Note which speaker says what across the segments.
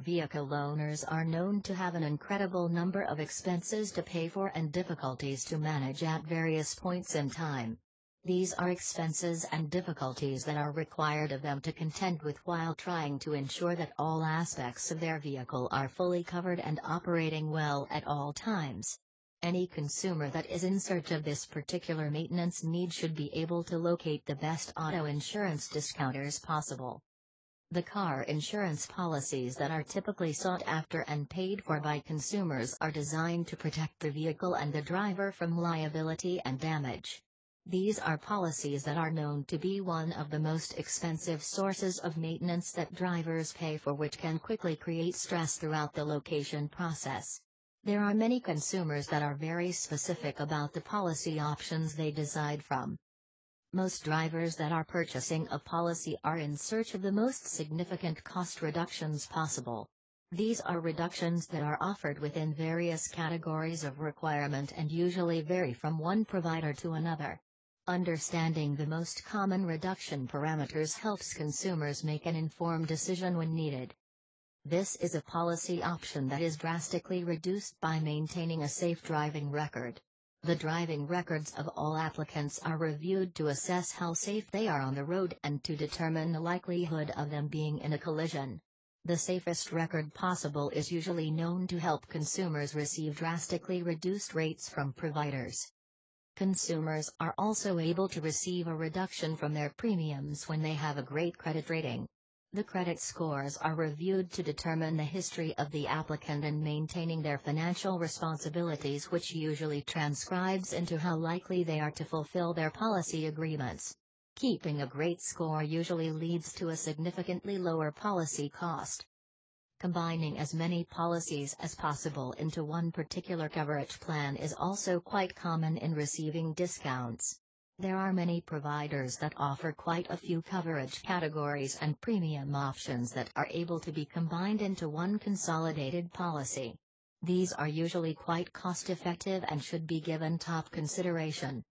Speaker 1: Vehicle owners are known to have an incredible number of expenses to pay for and difficulties to manage at various points in time. These are expenses and difficulties that are required of them to contend with while trying to ensure that all aspects of their vehicle are fully covered and operating well at all times. Any consumer that is in search of this particular maintenance need should be able to locate the best auto insurance discounters possible. The car insurance policies that are typically sought after and paid for by consumers are designed to protect the vehicle and the driver from liability and damage. These are policies that are known to be one of the most expensive sources of maintenance that drivers pay for, which can quickly create stress throughout the location process. There are many consumers that are very specific about the policy options they decide from. Most drivers that are purchasing a policy are in search of the most significant cost reductions possible. These are reductions that are offered within various categories of requirement and usually vary from one provider to another. Understanding the most common reduction parameters helps consumers make an informed decision when needed. This is a policy option that is drastically reduced by maintaining a safe driving record. The driving records of all applicants are reviewed to assess how safe they are on the road and to determine the likelihood of them being in a collision. The safest record possible is usually known to help consumers receive drastically reduced rates from providers. Consumers are also able to receive a reduction from their premiums when they have a great credit rating. The credit scores are reviewed to determine the history of the applicant and maintaining their financial responsibilities, which usually transcribes into how likely they are to fulfill their policy agreements. Keeping a great score usually leads to a significantly lower policy cost. Combining as many policies as possible into one particular coverage plan is also quite common in receiving discounts. There are many providers that offer quite a few coverage categories and premium options that are able to be combined into one consolidated policy. These are usually quite cost-effective and should be given top consideration.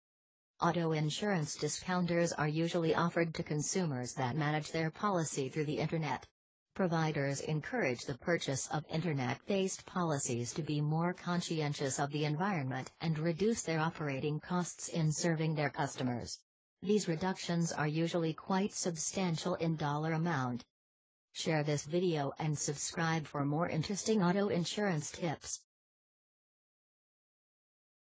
Speaker 1: Auto insurance discounters are usually offered to consumers that manage their policy through the Internet. Providers encourage the purchase of Internet-based policies to be more conscientious of the environment and reduce their operating costs in serving their customers. These reductions are usually quite substantial in dollar amount. Share this video and subscribe for more interesting auto insurance tips.